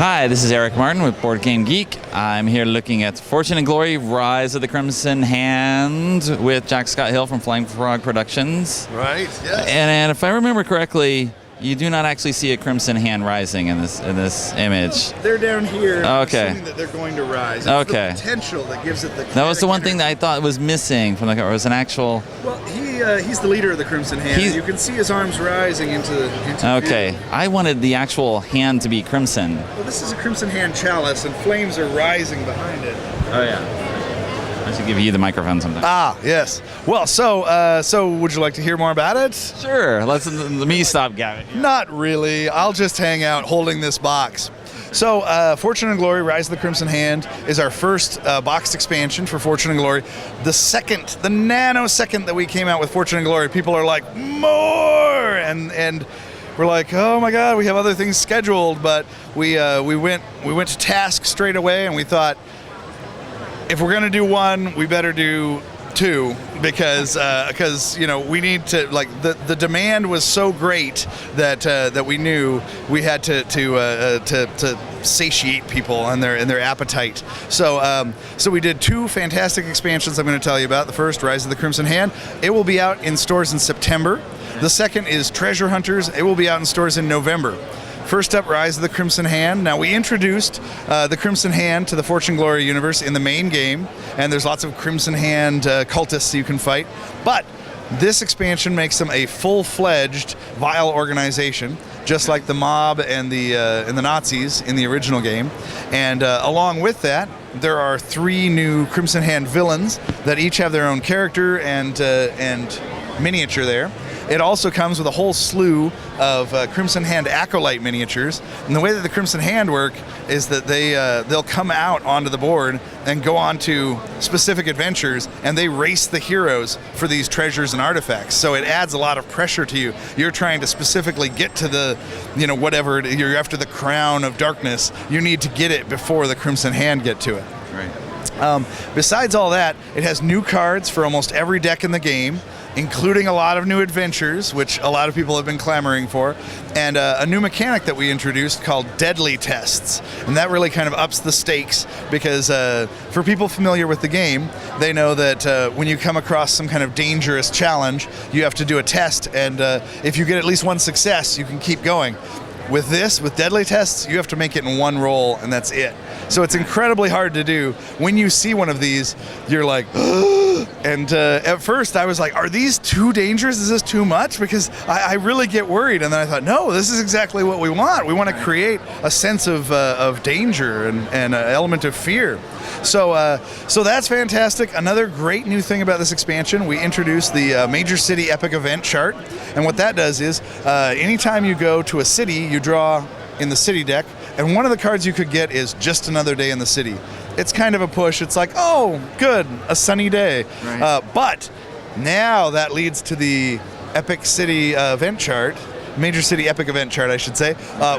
Hi, this is Eric Martin with Board Game Geek. I'm here looking at Fortune and Glory: Rise of the Crimson Hand with Jack Scott Hill from Flying Frog Productions. Right. Yes. And if I remember correctly, you do not actually see a crimson hand rising in this image. They're down here. Okay. Assuming that they're going to rise. It's Okay. the potential that gives it the. That was the one thing that I kinetic thought was missing from the cover. It was an actual. Well, he's the leader of the Crimson Hand. He's- You can see his arms rising into Okay, view. I wanted the actual hand to be crimson. Well, this is a Crimson Hand chalice, and flames are rising behind it. Oh yeah. I should give you the microphone sometime. Ah, yes. Well, so would you like to hear more about it? Sure. Let me stop gabbing. Not really. I'll just hang out holding this box. So, Fortune and Glory: Rise of the Crimson Hand is our first boxed expansion for Fortune and Glory. The nanosecond that we came out with Fortune and Glory, people are like, more! And we're like, oh my God, we have other things scheduled. But we went to task straight away, and we thought, if we're gonna do one, we better do two, because we need to, like, the demand was so great that we knew we had to satiate people and their appetite. So we did two fantastic expansions I'm going to tell you about. The first, Rise of the Crimson Hand, it will be out in stores in September. The second is Treasure Hunters. It will be out in stores in November. First up, Rise of the Crimson Hand. Now, we introduced the Crimson Hand to the Fortune Glory universe in the main game, and there's lots of Crimson Hand cultists you can fight. But this expansion makes them a full-fledged vile organization, just like the mob and the Nazis in the original game. And along with that, there are three new Crimson Hand villains that each have their own character and miniature there. It also comes with a whole slew of Crimson Hand acolyte miniatures. And the way that the Crimson Hand work is that they'll come out onto the board and go on to specific adventures, and they race the heroes for these treasures and artifacts. So it adds a lot of pressure to you. You're trying to specifically get to the, whatever, you're after the crown of darkness. You need to get it before the Crimson Hand get to it. Right. Besides all that, it has new cards for almost every deck in the game, including a lot of new adventures, which a lot of people have been clamoring for, and a new mechanic that we introduced called Deadly Tests. And that really kind of ups the stakes, because for people familiar with the game, they know that when you come across some kind of dangerous challenge, you have to do a test, and if you get at least one success, you can keep going. With Deadly Tests, you have to make it in one roll, and that's it. So it's incredibly hard to do. When you see one of these, you're like, and at first I was like, are these too dangerous? Is this too much? Because I really get worried. And then I thought, no, this is exactly what we want. We want to create a sense of danger and an element of fear. So that's fantastic. Another great new thing about this expansion, we introduced the Major City Epic Event chart. And what that does is, anytime you go to a city, you draw in the city deck, and one of the cards you could get is Just Another Day in the City. It's kind of a push. It's like, oh, good, a sunny day. Right. But now that leads to the Epic City event chart, Major City Epic Event chart, I should say,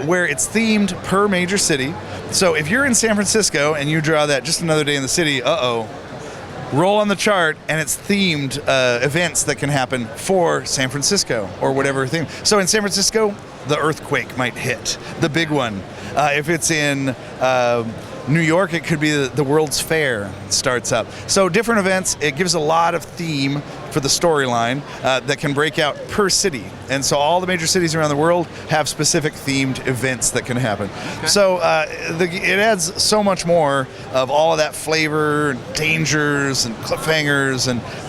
where it's themed per major city. So if you're in San Francisco and you draw that Just Another Day in the City, roll on the chart, and it's themed events that can happen for San Francisco or whatever theme. So in San Francisco, the earthquake might hit, the big one. If it's in New York, it could be the World's Fair starts up. So different events, it gives a lot of theme for the storyline that can break out per city. And so all the major cities around the world have specific themed events that can happen. Okay. So it adds so much more of all of that flavor, dangers, and cliffhangers,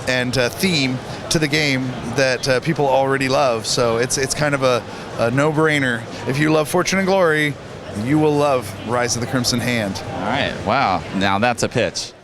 and theme to the game that people already love. So it's kind of a no-brainer. If you love Fortune and Glory, you will love Rise of the Crimson Hand. All right. Wow. Now that's a pitch.